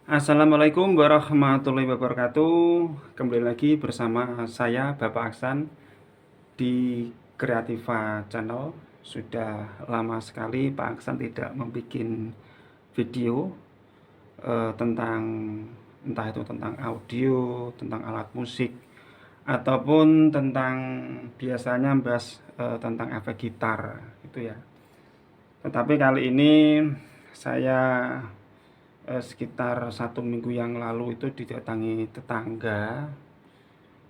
Assalamualaikum warahmatullahi wabarakatuh. Kembali lagi bersama saya Bapak Aksan di Kreativa Channel. Sudah lama sekali Pak Aksan tidak membuat video tentang entah itu tentang audio, tentang alat musik ataupun tentang biasanya bahas tentang efek gitar gitu ya. Tetapi kali ini saya sekitar 1 minggu yang lalu itu didatangi tetangga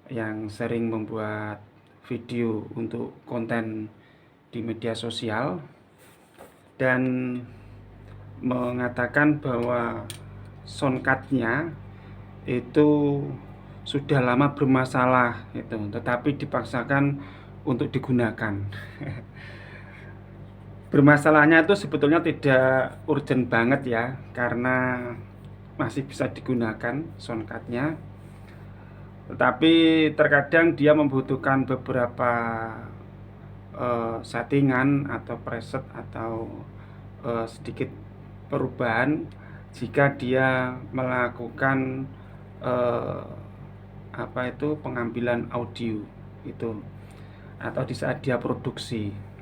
yang sering membuat video untuk konten di media sosial dan mengatakan bahwa soundcardnya itu sudah lama bermasalah itu, tetapi dipaksakan untuk digunakan. Bermasalahnya itu sebetulnya tidak urgent banget ya, karena masih bisa digunakan soundcardnya. Tetapi terkadang dia membutuhkan beberapa settingan atau preset atau sedikit perubahan jika dia melakukan pengambilan audio itu atau di saat dia produksi.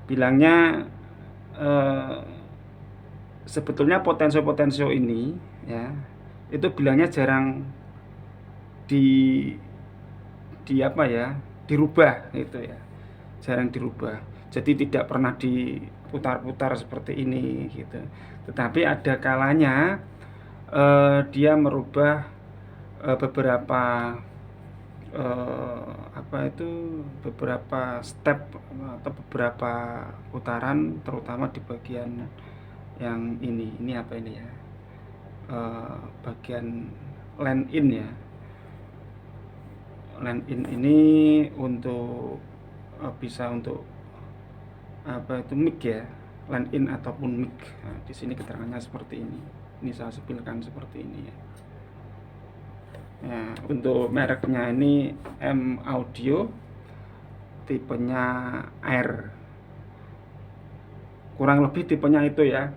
Bilangnya sebetulnya potensio ini ya itu bilangnya jarang dirubah gitu ya, jarang dirubah, jadi tidak pernah diputar-putar seperti ini gitu. Tetapi ada kalanya dia merubah beberapa beberapa step atau beberapa putaran, terutama di bagian yang ini apa ini ya, bagian line in ya. Line in ini untuk bisa untuk mic ya, line in ataupun mic. Nah, di sini keterangannya seperti ini. Ini saya sepilkan seperti ini ya. Nah, untuk mereknya ini M Audio, tipenya R. Kurang lebih tipenya itu ya.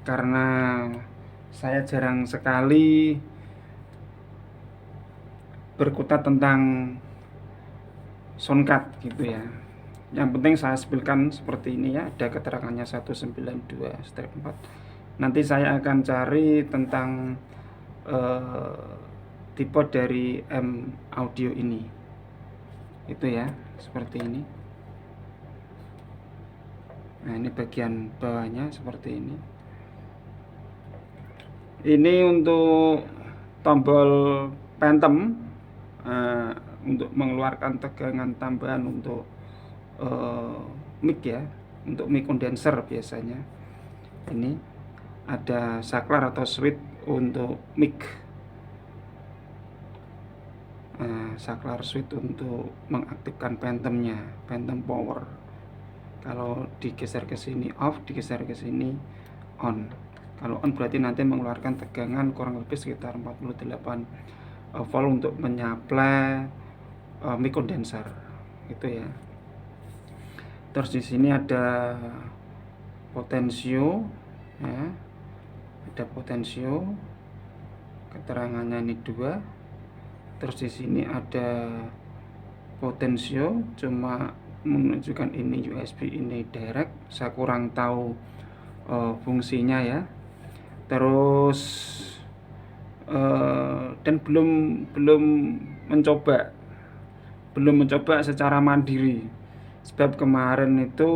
Karena saya jarang sekali berkutat tentang soundcard gitu ya. Yang penting saya sepilkan seperti ini ya, ada keterangannya 192/4. Nanti saya akan cari tentang tipe dari M Audio ini. Itu ya, seperti ini. Nah, ini bagian bawahnya seperti ini. Ini untuk tombol phantom, untuk mengeluarkan tegangan tambahan untuk mic ya, untuk mic condenser biasanya. Ini ada saklar atau switch untuk mic, saklar switch untuk mengaktifkan phantomnya, phantom power. Kalau digeser ke sini off, digeser ke sini on. Kalau on berarti nanti mengeluarkan tegangan kurang lebih sekitar 48 volt untuk menyuplai mic condenser itu ya. Terus di sini ada potensio ya, ada potensio, keterangannya ini 2. Terus di sini ada potensio, cuma menunjukkan ini USB, ini direct. Saya kurang tahu fungsinya ya. Terus dan belum mencoba secara mandiri, sebab kemarin itu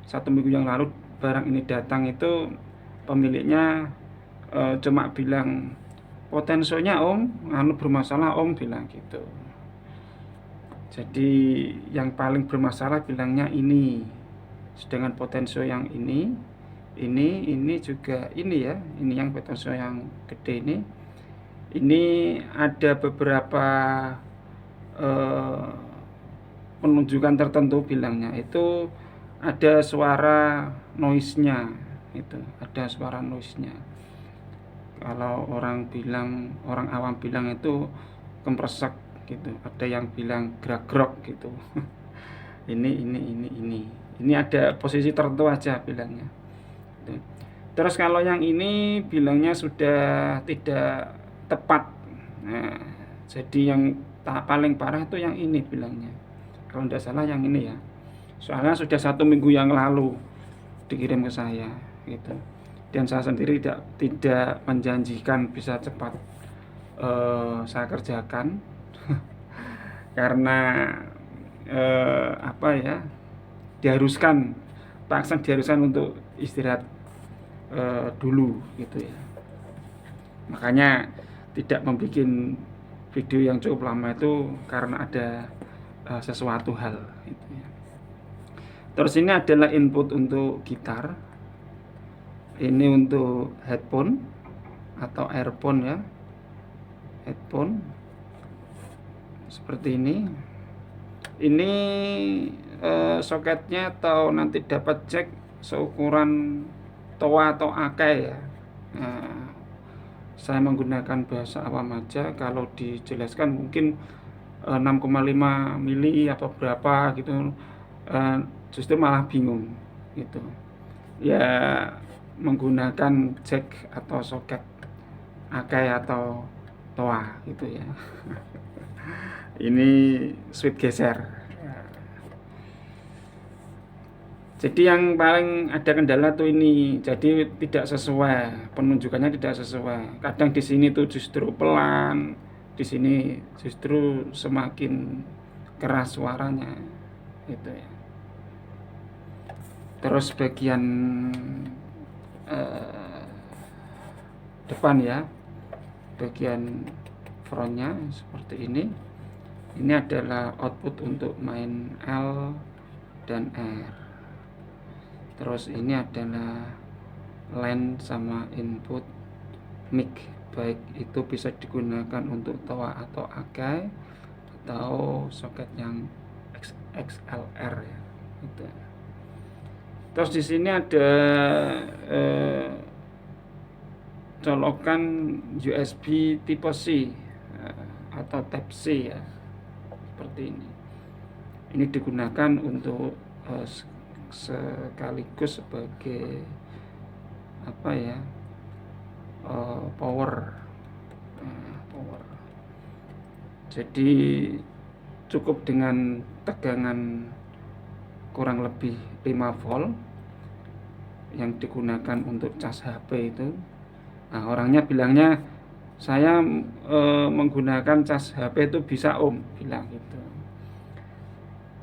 1 minggu yang lalu barang ini datang itu pemiliknya cuma bilang potensionya om bermasalah om, bilang gitu. Jadi yang paling bermasalah bilangnya ini, sedangkan potensio yang ini juga ini ya, ini yang potensio yang gede ini ada beberapa penunjukan tertentu bilangnya itu ada suara noise-nya, itu ada suara noise-nya. Kalau orang awam bilang itu kompresek gitu, ada yang bilang grag-grog gitu. ini ada posisi tertentu aja bilangnya. Terus kalau yang ini bilangnya sudah tidak tepat. Nah, jadi yang paling parah itu yang ini bilangnya. Kalau tidak salah yang ini ya. Soalnya sudah 1 minggu yang lalu dikirim ke saya gitu. Dan saya sendiri tidak menjanjikan bisa cepat saya kerjakan karena apa ya, diharuskan untuk istirahat dulu gitu ya. Makanya tidak membuat video yang cukup lama itu karena ada sesuatu hal gitu ya. Terus ini adalah input untuk gitar, ini untuk headphone atau earphone ya, headphone seperti ini soketnya atau nanti dapat cek seukuran toa atau akai ya. Nah, saya menggunakan bahasa awam aja, kalau dijelaskan mungkin 6,5 mili atau berapa gitu, justru malah bingung gitu ya, menggunakan jack atau soket akai atau toa gitu ya. Ini switch geser. Jadi yang paling ada kendala tuh ini, jadi tidak sesuai, penunjukannya tidak sesuai. Kadang di sini tuh justru pelan, di sini justru semakin keras suaranya, gitu ya. Terus bagian depan ya, bagian frontnya seperti ini. Ini adalah output untuk main L dan R. Terus ini adalah line sama input mic, baik itu bisa digunakan untuk toa atau akai atau soket yang XLR ya gitu. Terus di sini ada colokan USB tipe C atau Type C ya, seperti ini. Ini digunakan untuk sekaligus sebagai apa ya, power. Jadi cukup dengan tegangan kurang lebih 5 volt yang digunakan untuk cas HP itu. Nah, orangnya bilangnya saya menggunakan cas HP itu bisa om, bilang gitu.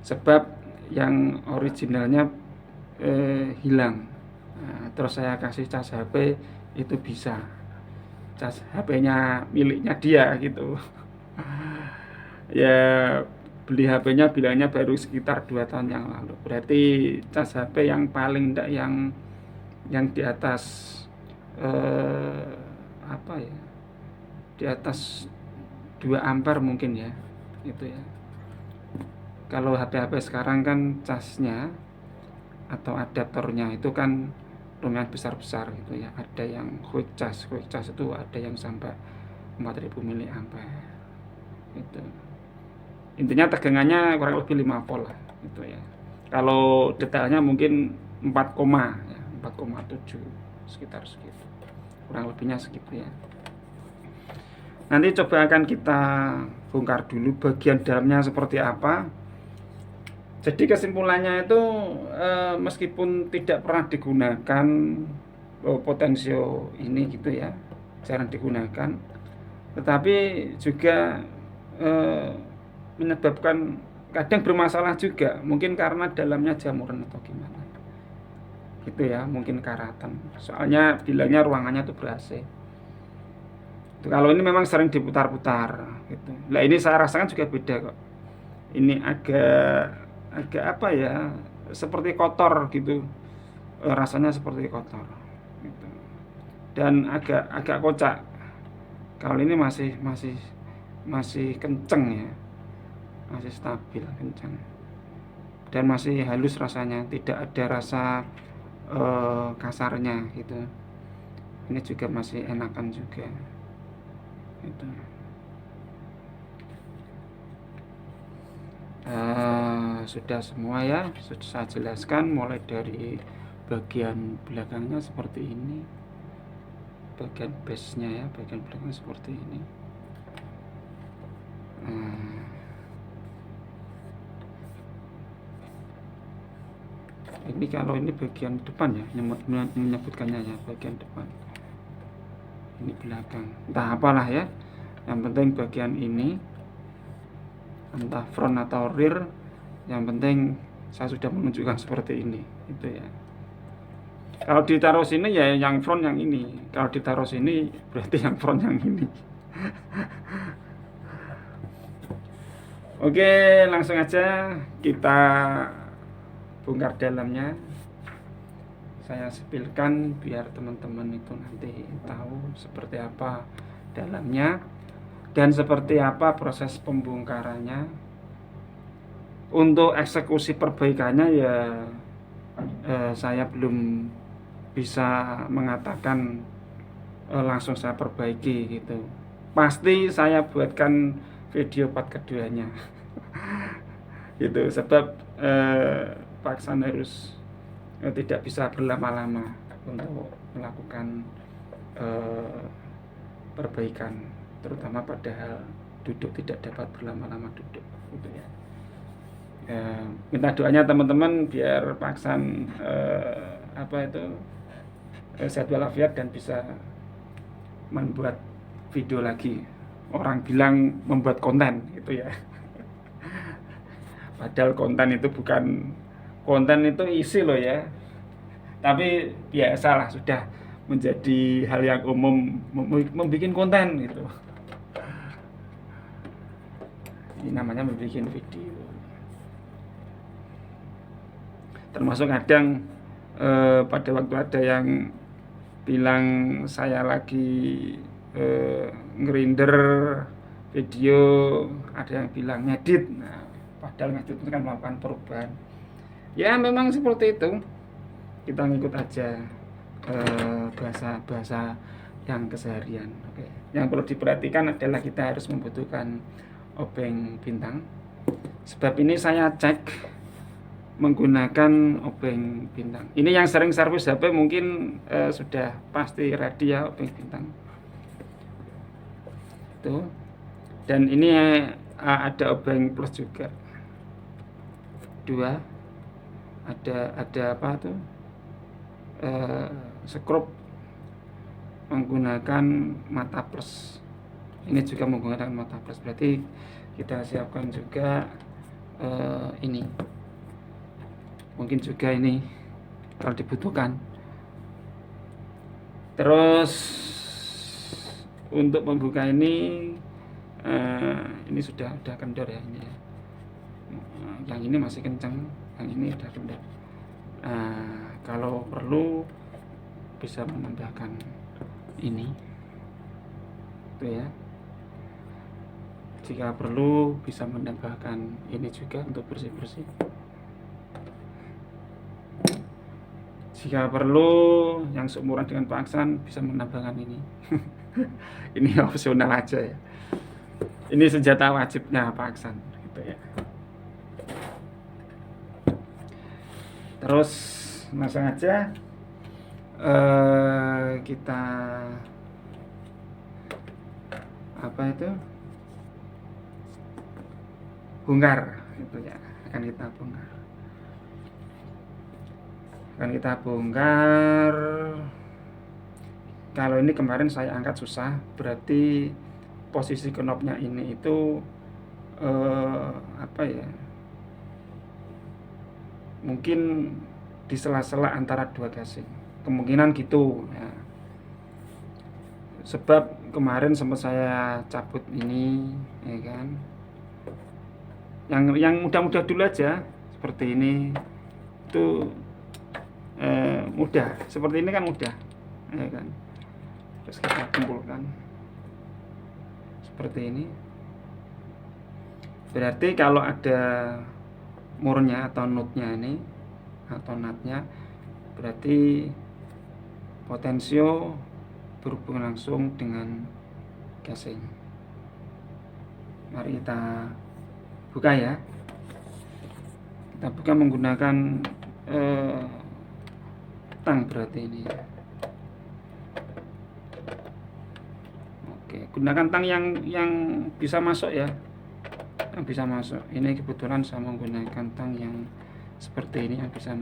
Sebab yang originalnya hilang. Nah, terus saya kasih cas HP itu bisa. Cas HP-nya miliknya dia gitu. Ya beli HP-nya bilangnya baru sekitar 2 tahun yang lalu. Berarti cas HP yang paling enggak yang di atas apa ya? Di atas 2 ampere mungkin ya. Gitu ya. Kalau HP-HP sekarang kan casnya atau adaptornya itu kan lumayan besar-besar gitu ya. Ada yang quick charge itu ada yang sampai 4000 mAh gitu. Intinya tegangannya kurang lebih 5 volt lah gitu ya. Kalau detailnya mungkin 4,7 sekitar segitu. Kurang lebihnya segitu ya. Nanti coba akan kita bongkar dulu bagian dalamnya seperti apa. Jadi kesimpulannya itu meskipun tidak pernah digunakan potensio ini gitu ya, jarang digunakan, tetapi juga menyebabkan kadang bermasalah juga, mungkin karena dalamnya jamuran atau gimana gitu ya, mungkin karatan. Soalnya bilangnya ruangannya tuh ber-AC. Kalau ini memang sering diputar-putar gitu. Nah ini saya rasakan juga beda kok. Ini agak apa ya, seperti kotor gitu, rasanya seperti kotor gitu. Dan agak kocak. Kalau ini masih kenceng ya, masih stabil kenceng dan masih halus rasanya, tidak ada rasa kasarnya gitu. Ini juga masih enakan juga gitu. Sudah semua ya, sudah saya jelaskan mulai dari bagian belakangnya seperti ini, bagian base-nya ya, bagian belakang seperti ini. Ini kalau ini bagian depan ya, menyebutkannya ya, bagian depan. Ini belakang, entah apalah ya, yang penting bagian ini, entah front atau rear, yang penting saya sudah menunjukkan seperti ini, itu ya. Kalau ditaruh sini ya yang front yang ini, kalau ditaruh sini berarti yang front yang ini. Oke, langsung aja kita bongkar dalamnya. Saya spilkan biar teman-teman itu nanti tahu seperti apa dalamnya dan seperti apa proses pembongkarannya. Untuk eksekusi perbaikannya ya saya belum bisa mengatakan langsung saya perbaiki gitu. Pasti saya buatkan video part keduanya. Gitu, sebab Paksan harus tidak bisa berlama-lama untuk melakukan perbaikan, terutama pada hal duduk, tidak dapat berlama-lama duduk gitu ya. Minta doanya teman-teman biar Paksan sehat walafiat dan bisa membuat video lagi. Orang bilang membuat konten gitu ya. Padahal konten itu bukan, konten itu isi loh ya. Tapi biasalah, sudah menjadi hal yang umum membuat konten gitu. Ini namanya membuat video. Termasuk kadang pada waktu ada yang bilang saya lagi ngerinder video, ada yang bilang ngedit. Nah, padahal ngedit itu kan melakukan perubahan. Ya memang seperti itu. Kita ngikut aja bahasa yang keseharian. Oke. Yang perlu diperhatikan adalah kita harus membutuhkan obeng bintang. Sebab ini saya cek menggunakan obeng bintang. Ini yang sering servis HP mungkin sudah pasti ready ya obeng bintang. Tuh. Dan ini ada obeng plus juga. Dua. Ada apa tuh? Skrup menggunakan mata plus. Ini juga menggunakan mata plus. Berarti kita siapkan juga ini. Mungkin juga ini kalau dibutuhkan. Terus untuk membuka ini sudah kendor ya ini ya. Yang ini masih kencang, yang ini udah kendor. Kalau perlu bisa menambahkan ini itu ya. Jika perlu bisa menambahkan ini juga untuk bersih-bersih. Jika perlu yang seumuran dengan Pak Aksan bisa menambahkan ini. Ini opsional aja ya. Ini senjata wajibnya Pak Aksan gitu ya. Terus langsung aja kita bongkar gitu ya. Akan kita bongkar. Kalau ini kemarin saya angkat susah, berarti posisi knopnya ini itu mungkin di sela-sela antara dua gasing, kemungkinan gitu ya. Sebab kemarin sempat saya cabut ini ya kan, yang mudah-mudah dulu aja seperti ini itu mudah, seperti ini kan mudah ya kan. Terus kita kumpulkan seperti ini. Berarti kalau ada murnya atau nutnya ini atau nutnya, berarti potensio berhubungan langsung dengan gasing. Mari kita buka ya. Kita buka menggunakan kentang berarti ini. Oke, gunakan tang yang bisa masuk ya, yang bisa masuk. Ini kebetulan saya menggunakan tang yang seperti ini yang bisa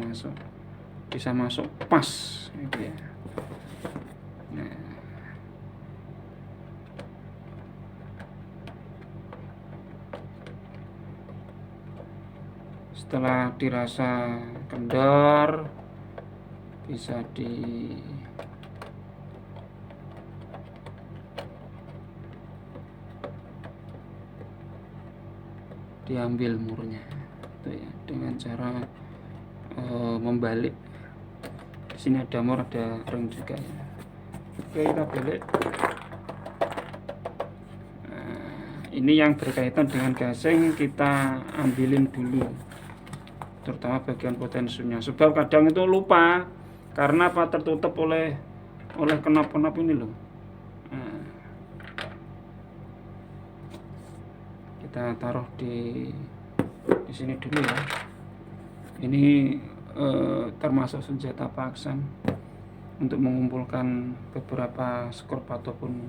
masuk pas gitu ya. Nah, setelah dirasa kendor, bisa diambil murnya itu ya, dengan cara membalik. Di sini ada mur, ada ring juga ya. Oke, kita balik. Ini yang berkaitan dengan gasing kita ambilin dulu, terutama bagian potensinya, sebab kadang itu lupa karena apa, tertutup oleh knop-knop ini loh. Nah, kita taruh di sini dulu ya. Ini termasuk senjata paksan untuk mengumpulkan beberapa skrup ataupun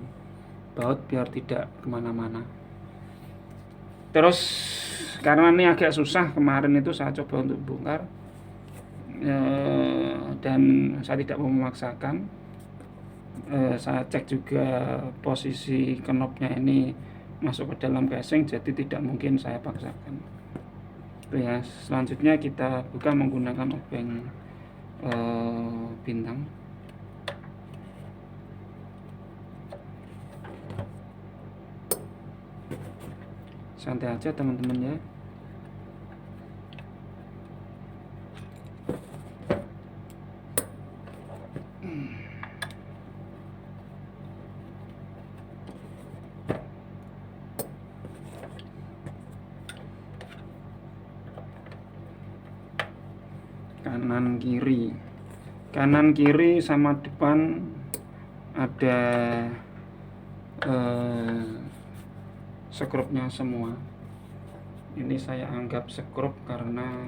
baut biar tidak kemana-mana. Terus karena ini agak susah, kemarin itu saya coba untuk bongkar dan saya tidak mau memaksakan. Saya cek juga posisi knopnya ini masuk ke dalam casing, jadi tidak mungkin saya paksakan. Itu ya. Selanjutnya kita buka menggunakan obeng bintang. Santai aja teman-teman ya. Kanan kiri sama depan ada skrupnya semua. Ini saya anggap skrup karena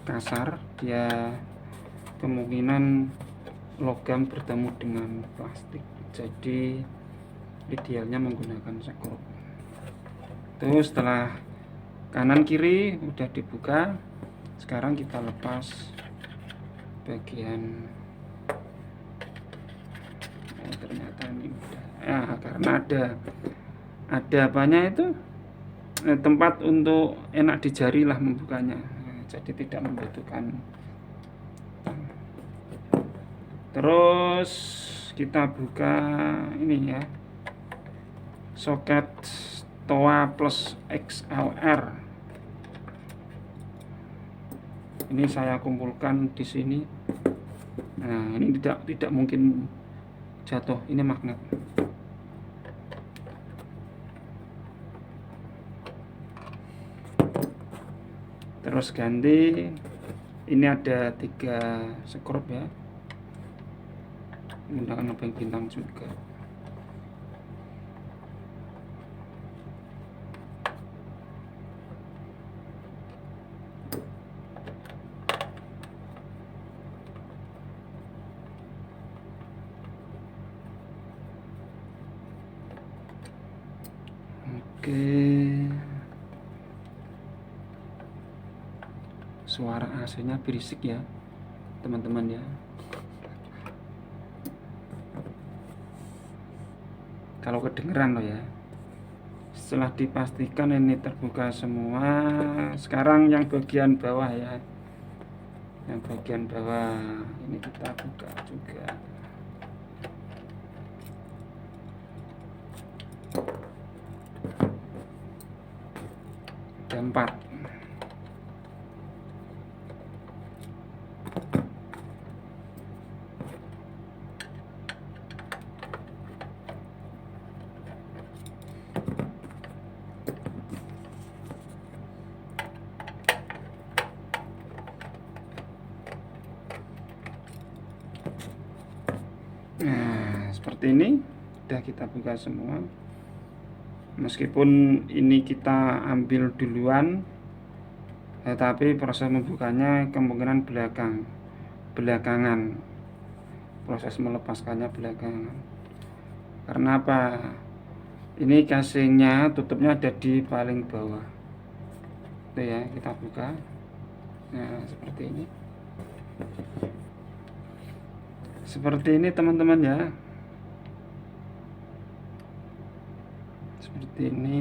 kasar, dia kemungkinan logam bertemu dengan plastik, jadi idealnya menggunakan skrup. Terus setelah kanan kiri udah dibuka, sekarang kita lepas bagian ternyata ini udah karena ada apanya itu tempat untuk enak di jari lah membukanya, jadi tidak membutuhkan. Terus kita buka ini ya, soket TOA plus XLR. Ini saya kumpulkan di sini. Nah, ini tidak mungkin jatuh, ini magnet. Terus ganti, ini ada 3 skrup ya, menggunakan obeng bintang juga. Oke, suara AC-nya berisik ya teman-teman ya. Kalau kedengeran loh ya. Setelah dipastikan ini terbuka semua, sekarang yang bagian bawah ya, yang bagian bawah ini kita buka juga. Ada 4. Nah, seperti ini udah kita buka semua. Meskipun ini kita ambil duluan, tapi proses membukanya kemungkinan belakang. belakangan, proses melepaskannya belakangan. Karena apa? Ini casingnya, tutupnya ada di paling bawah. Itu ya, kita buka. Nah, seperti ini. Seperti ini teman-teman ya. Seperti ini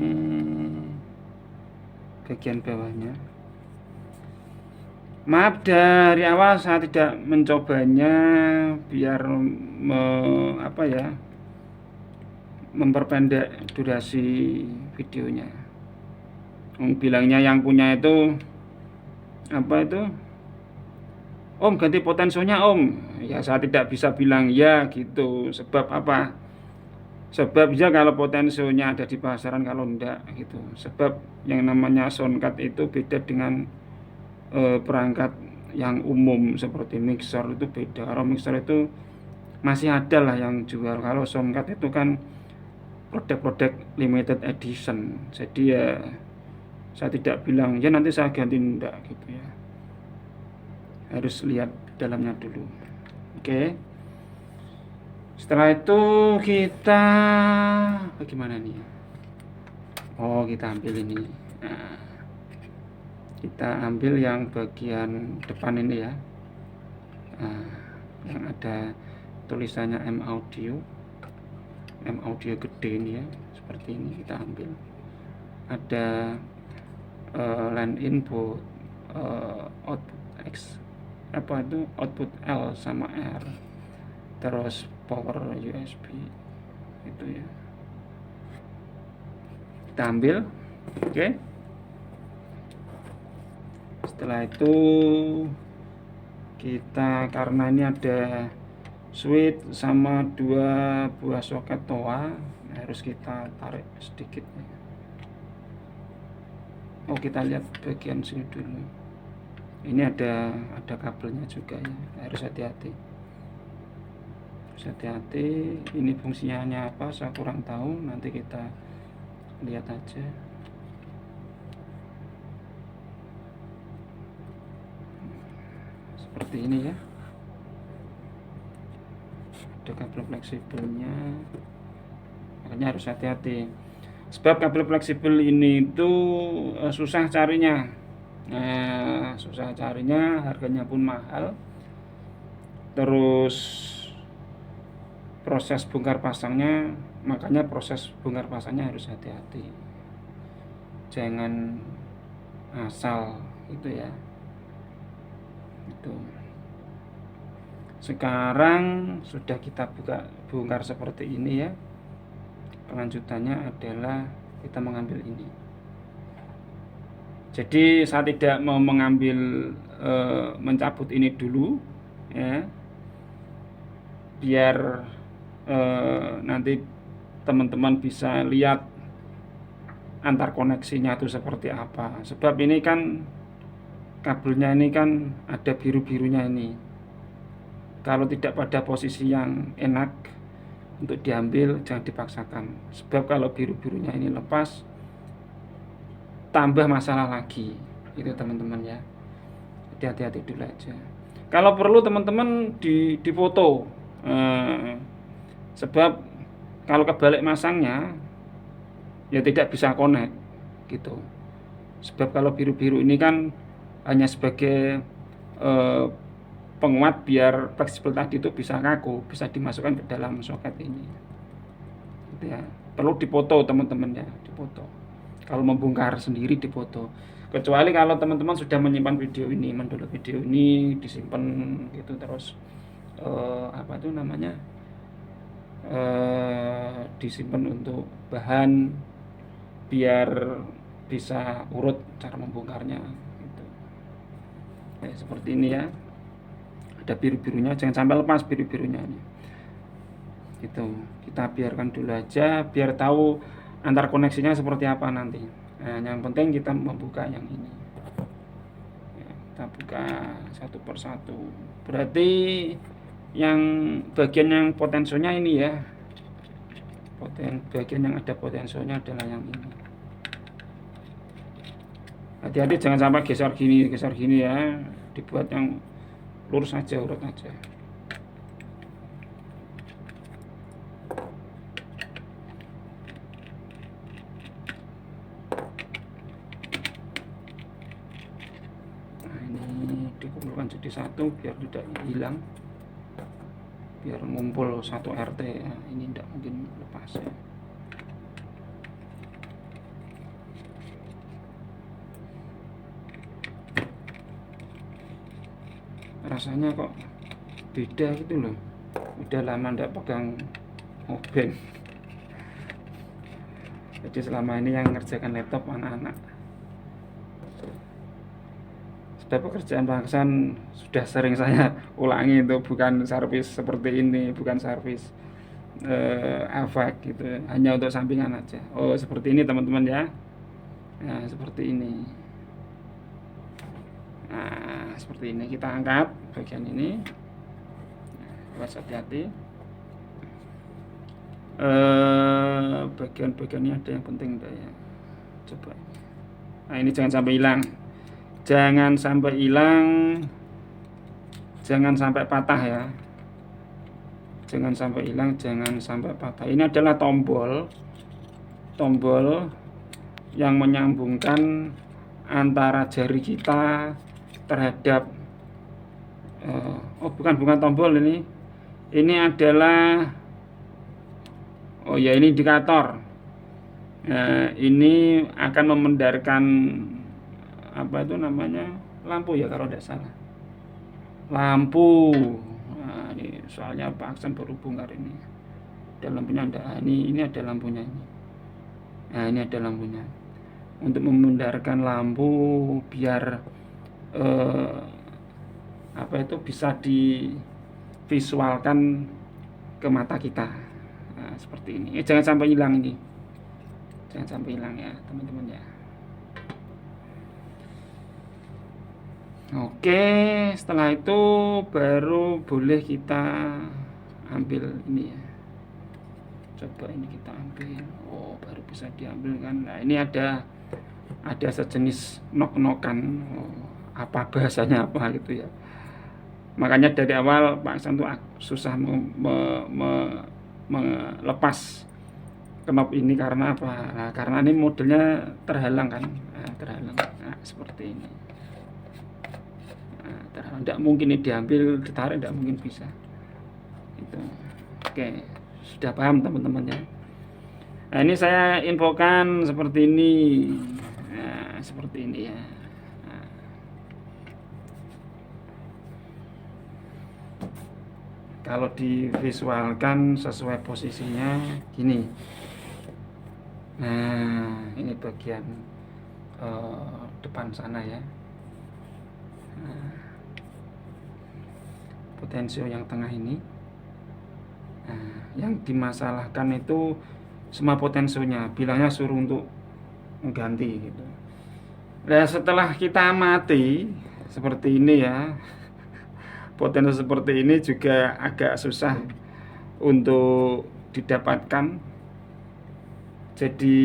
bagian bawahnya. Maaf dari awal saya tidak mencobanya biar memperpendek durasi videonya. Bilangnya yang punya itu Om ganti potensionya Om. Ya saya tidak bisa bilang ya gitu. Sebab apa? Sebab ya kalau potensionya ada di pasaran, kalau enggak gitu. Sebab yang namanya soundcard itu beda dengan perangkat yang umum seperti mixer, itu beda. Kalau mixer itu masih ada lah yang jual. Kalau soundcard itu kan produk-produk limited edition. Jadi ya saya tidak bilang ya nanti saya ganti, enggak gitu ya. Harus lihat dalamnya dulu. Oke. Setelah itu kita bagaimana nih? Oh, kita ambil ini. Nah, kita ambil yang bagian depan ini ya. Nah, yang ada tulisannya M Audio gede ini ya. Seperti ini kita ambil. Ada line input, output X, output L sama R, terus power USB itu ya. Kita ambil, oke. Setelah itu kita, karena ini ada switch sama 2 buah soket TOA, harus kita tarik sedikit. Oh, kita lihat bagian sini dulu. Ini ada kabelnya juga ya, harus hati-hati. Ini fungsinya apa saya kurang tahu, nanti kita lihat aja. Seperti ini ya, ada kabel fleksibelnya, makanya harus hati-hati. Sebab kabel fleksibel ini itu susah carinya. Susah carinya, harganya pun mahal. Terus proses bongkar pasangnya, makanya proses bongkar pasangnya harus hati-hati. Jangan asal itu ya. Itu. Sekarang sudah kita bongkar seperti ini ya. Kelanjutannya adalah kita mengambil ini. Jadi saya tidak mau mengambil mencabut ini dulu ya, biar nanti teman-teman bisa lihat antar koneksinya itu seperti apa. Sebab ini kan kabelnya ini kan ada biru-birunya ini. Kalau tidak pada posisi yang enak untuk diambil, jangan dipaksakan. Sebab kalau biru-birunya ini lepas, tambah masalah lagi. Itu teman-teman ya. Jadi hati-hati dulu aja. Kalau perlu teman-teman difoto. Sebab kalau kebalik masangnya ya tidak bisa connect gitu. Sebab kalau biru-biru ini kan hanya sebagai penguat biar fleksibel tadi itu bisa kaku, bisa dimasukkan ke dalam soket ini. Gitu ya. Perlu dipoto teman-teman ya, dipoto. Kalau membongkar sendiri difoto. Kecuali kalau teman-teman sudah menyimpan video ini, mendownload video ini, disimpan gitu, terus disimpan untuk bahan biar bisa urut cara membongkarnya gitu. Ya, seperti ini ya. Ada biru-birunya, jangan sampai lepas biru-birunya ini. Gitu. Kita biarkan dulu aja biar tahu antar koneksinya seperti apa nanti. Nah, yang penting kita membuka yang ini. Ya, kita buka satu persatu. Berarti yang bagian yang potensionya ini ya. Bagian yang ada potensionya adalah yang ini. Hati-hati jangan sampai geser gini ya. Dibuat yang lurus aja, urut aja. Nah, ini dikumpulkan jadi satu biar tidak hilang, biar ngumpul satu RT ya. Ini tidak mungkin lepas ya. Rasanya kok beda gitu loh, udah lama ndak pegang obeng. Jadi selama ini yang ngerjakan laptop anak-anak. Sudah pekerjaan bangsan sudah sering saya ulangi, itu bukan servis seperti ini, bukan servis efek gitu, hanya untuk sampingan aja. Oh seperti ini teman-teman ya. Nah seperti ini. Nah seperti ini, kita angkat bagian ini. Awas hati-hati. Bagian-bagiannya ada yang penting enggak ya? Coba. Nah ini jangan sampai hilang. Jangan sampai hilang. Jangan sampai patah ya. Jangan sampai hilang, jangan sampai patah. Ini adalah tombol yang menyambungkan antara jari kita terhadap bukan tombol ini. Ini adalah ini indikator. Ini akan memendarkan apa itu namanya, lampu ya kalau tidak salah. Lampu. Nah, ini soalnya Pak Aksan baru bongkar ini. Ada lampunya enggak? Ini ada lampunya ini. Nah, ini ada lampunya. Untuk memendarkan lampu biar bisa divisualkan ke mata kita. Nah, seperti ini. Jangan sampai hilang ini. Jangan sampai hilang ya, teman-teman ya. Oke, setelah itu baru boleh kita ambil ini ya. Coba ini kita ambil. Oh, baru bisa diambil kan. Nah, ini ada sejenis nok-nokan. Apa bahasanya apa gitu ya. Makanya dari awal Pak Aksan tuh susah melepas knop ini karena apa? Nah, karena ini modelnya terhalang kan. Terhalang. Nah, seperti ini. Tidak mungkin ini diambil, ditarik, tidak mungkin bisa itu. Oke, sudah paham teman-teman ya. Nah ini saya infokan seperti ini. Nah, seperti ini ya. Nah. Kalau divisualkan sesuai posisinya gini. Nah ini bagian depan sana ya. Nah, potensio yang tengah ini. Nah, yang dimasalahkan itu semua potensionya, bilangnya suruh untuk mengganti gitu. Nah setelah kita amati seperti ini ya, potensio seperti ini juga agak susah untuk didapatkan. Jadi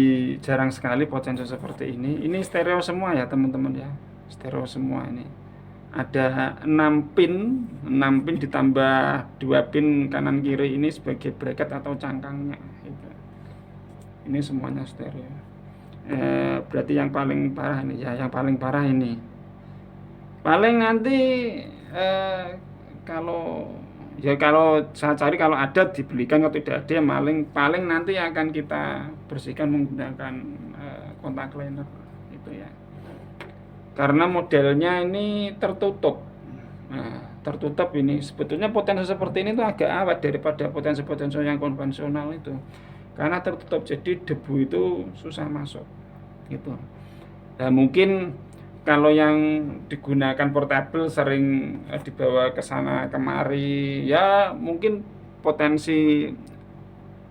jarang sekali potensio seperti ini. Ini stereo semua ya teman-teman ya, stereo semua ini. Ada 6 pin ditambah 2 pin kanan kiri ini sebagai bracket atau cangkangnya gitu. Ini semuanya stereo. Berarti yang paling parah ini ya, yang paling parah ini. Paling nanti kalau saya cari, kalau ada dibelikan, kalau tidak ada ya paling nanti akan kita bersihkan menggunakan kontak cleaner itu ya. Karena modelnya ini tertutup. Nah, tertutup ini sebetulnya potensi seperti ini tuh agak awet daripada potensi-potensi yang konvensional itu. Karena tertutup, jadi debu itu susah masuk. Gitu. Nah, mungkin kalau yang digunakan portable sering dibawa ke sana kemari, ya mungkin potensi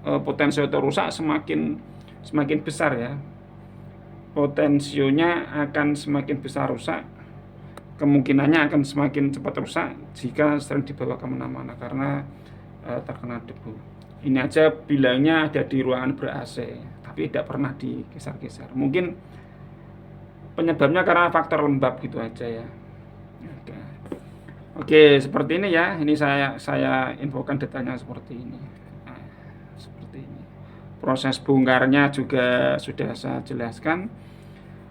itu rusak semakin besar ya. Potensionya akan semakin besar rusak, kemungkinannya akan semakin cepat rusak jika sering dibawa kemana-mana karena terkena debu. Ini aja bilangnya ada di ruangan ber-AC, tapi tidak pernah digeser-geser. Mungkin penyebabnya karena faktor lembab gitu aja ya. Oke, seperti ini ya. Ini saya infokan detailnya seperti ini. Nah, seperti ini. Proses bongkarnya juga sudah saya jelaskan.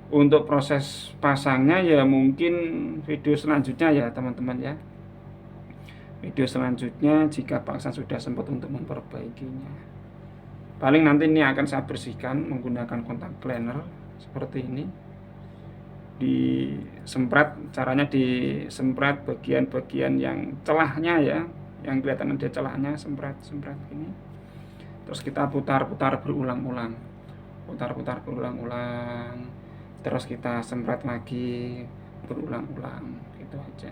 Untuk proses pasangnya ya mungkin video selanjutnya ya teman-teman ya. Video selanjutnya jika Pak Aksan sudah sempat untuk memperbaikinya. Paling nanti ini akan saya bersihkan menggunakan kontak cleaner seperti ini. Disemprot, caranya disemprot bagian-bagian yang celahnya ya, yang kelihatan ada celahnya, semprot ini. Terus kita putar-putar berulang-ulang, terus kita semprot lagi berulang-ulang, gitu aja.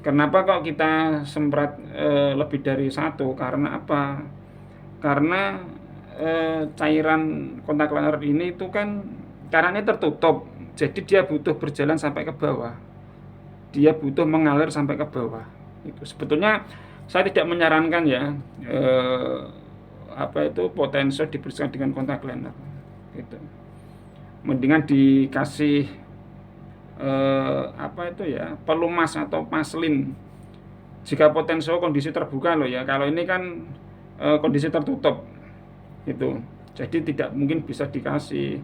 Kenapa kok kita semprot lebih dari satu? Karena apa? Karena cairan kontak cleaner ini itu kan karena ini tertutup, jadi dia butuh berjalan sampai ke bawah, dia butuh mengalir sampai ke bawah. Itu sebetulnya saya tidak menyarankan ya potensio dibersihkan dengan kontak cleaner gitu. Mendingan dikasih pelumas atau paslin jika potensio kondisi terbuka loh ya. Kalau ini kan kondisi tertutup itu, jadi tidak mungkin bisa dikasih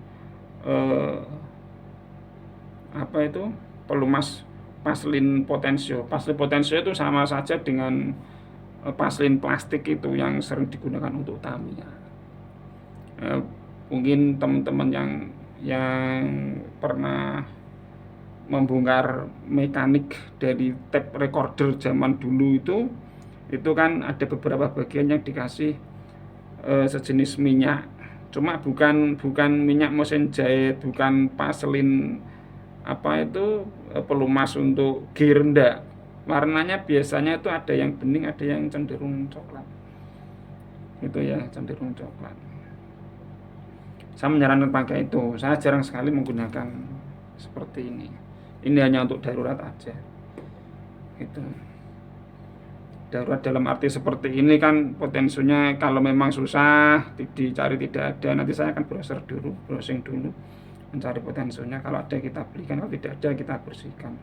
pelumas paslin potensio. Paslin potensio itu sama saja dengan paslin plastik itu yang sering digunakan untuk Tamiya. Mungkin teman-teman yang pernah membongkar mekanik dari tape recorder zaman dulu itu kan ada beberapa bagian yang dikasih sejenis minyak, cuma bukan minyak mesin jahit, bukan paslin pelumas untuk gear, enggak. Warnanya biasanya itu ada yang bening, ada yang cenderung coklat. Itu ya, cenderung coklat. Saya menyarankan pakai itu. Saya jarang sekali menggunakan seperti ini. Ini hanya untuk darurat aja. Itu. Darurat dalam arti seperti ini kan potensinya kalau memang susah dicari tidak ada, nanti saya akan browsing dulu mencari potensinya. Kalau ada kita belikan, kalau tidak ada kita bersihkan.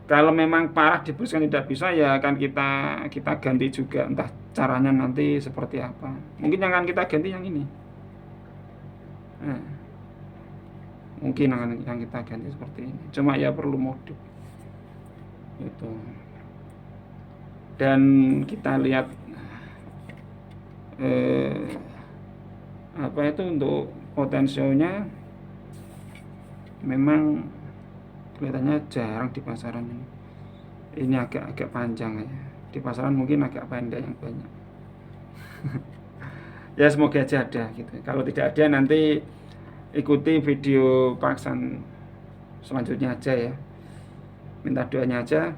Kalau memang parah dibersihkan tidak bisa ya akan kita ganti juga, entah caranya nanti seperti apa. Mungkin yang akan kita ganti yang ini. Mungkin yang kita ganti seperti ini. Cuma ya perlu modif. Itu. Dan kita lihat untuk potensionya memang kelihatannya jarang di pasaran ini. Ini agak panjang ya. Di pasaran mungkin agak pendek yang banyak. Ya semoga aja ada gitu. Kalau tidak ada nanti ikuti video Pak Aksan selanjutnya aja ya. Minta doanya aja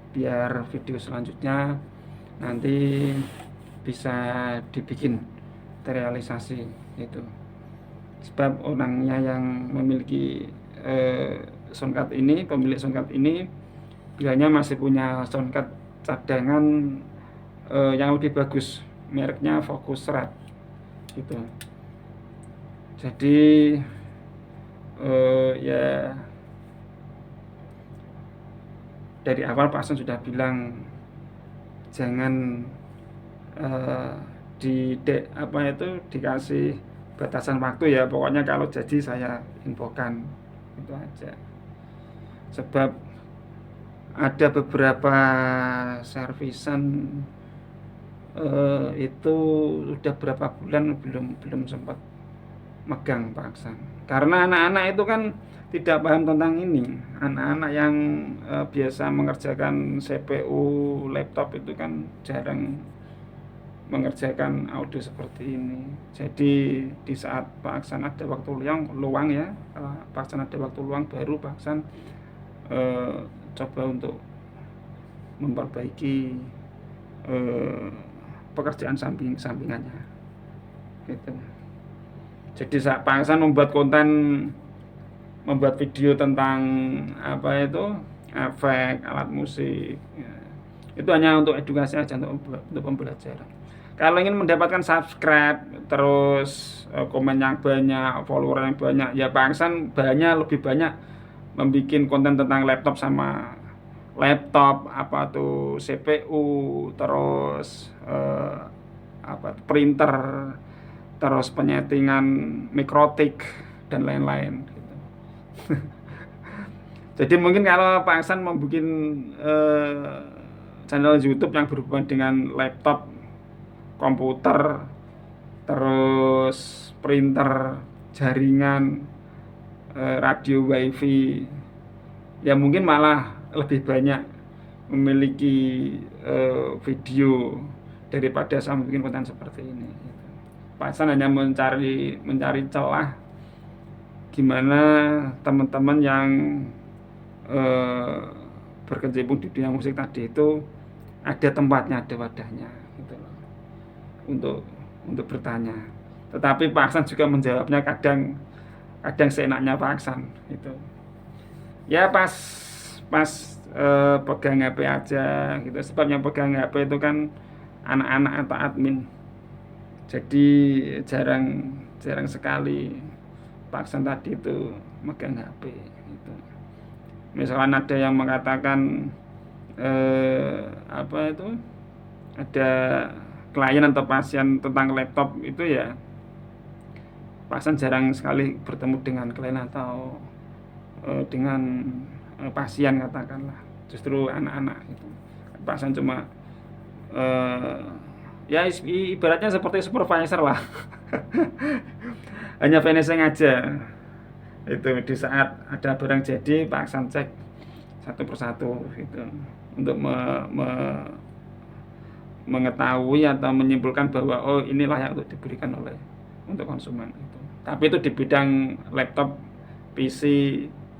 biar video selanjutnya nanti bisa dibikin terrealisasi itu. Sebab orangnya yang memiliki soundcard ini, pemilik soundcard ini bilangnya masih punya soundcard cadangan yang lebih bagus, mereknya Focusrite gitu. Jadi ya dari awal Pak Aksan sudah bilang jangan dikasih batasan waktu ya, pokoknya kalau jadi saya infokan, itu aja. Sebab ada beberapa servisan itu sudah berapa bulan belum sempat megang Pak Aksan, karena anak-anak itu kan tidak paham tentang ini. Anak-anak yang biasa mengerjakan CPU laptop itu kan jarang mengerjakan audio seperti ini. Jadi di saat Pak Aksan ada waktu luang ya, Pak Aksan ada waktu luang baru Pak Aksan coba untuk memperbaiki pekerjaan sampingannya gitu. Jadi saat Pak Aksan membuat video tentang efek alat musik ya, itu hanya untuk edukasi aja, untuk pembelajaran. Kalau ingin mendapatkan subscribe terus komen yang banyak, follower yang banyak, ya Pak Aksan lebih banyak membuat konten tentang laptop sama laptop, apa tuh CPU, terus printer, terus penyetingan mikrotik dan lain-lain gitu. Jadi mungkin kalau Pak Aksan membuat channel YouTube yang berhubungan dengan laptop, komputer, terus printer, jaringan, radio wifi, ya mungkin malah lebih banyak memiliki video daripada saya bikin konten seperti ini. Pak Aksan hanya mencari celah gimana teman-teman yang berkecimpung di dunia musik tadi itu ada tempatnya, ada wadahnya gitu loh, untuk bertanya. Tetapi Pak Aksan juga menjawabnya kadang seenaknya Pak Aksan gitu. Ya pas pegang HP aja gitu. Sebabnya pegang HP itu kan anak-anak atau admin. Jadi jarang sekali Pak Aksan tadi itu megang HP gitu. Misalkan ada yang mengatakan ada klien atau pasien tentang laptop itu, ya Pak Aksan jarang sekali bertemu dengan klien atau dengan pasien katakanlah, justru anak-anak itu. Pak Aksan cuma ya ibaratnya seperti supervisor lah. Hanya finishing aja. Itu di saat ada barang jadi Pak Aksan cek satu persatu gitu untuk mengetahui atau menyimpulkan bahwa oh inilah yang untuk diberikan untuk konsumen itu. Tapi itu di bidang laptop, PC,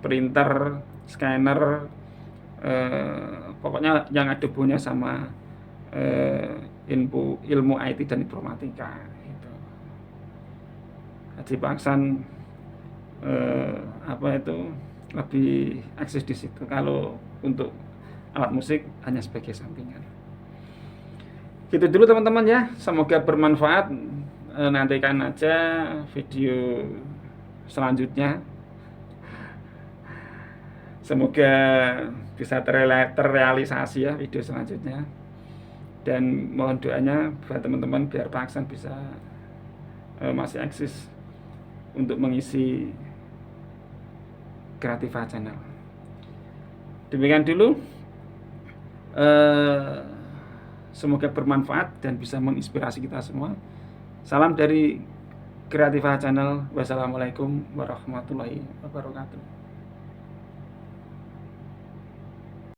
printer, scanner, pokoknya yang ada hubungannya sama ilmu IT dan informatika gitu. Jadi Pak Aksan lebih akses di situ. Kalau untuk alat musik hanya sebagai sampingan. Gitu dulu teman-teman ya. Semoga bermanfaat. Nantikan aja video selanjutnya. Semoga bisa terrealisasi ya video selanjutnya. Dan mohon doanya buat teman-teman biar Pak Aksan bisa masih eksis untuk mengisi Kreativa Channel. Demikian dulu. Semoga bermanfaat dan bisa menginspirasi kita semua. Salam dari Kreativa Channel. Wassalamualaikum warahmatullahi wabarakatuh.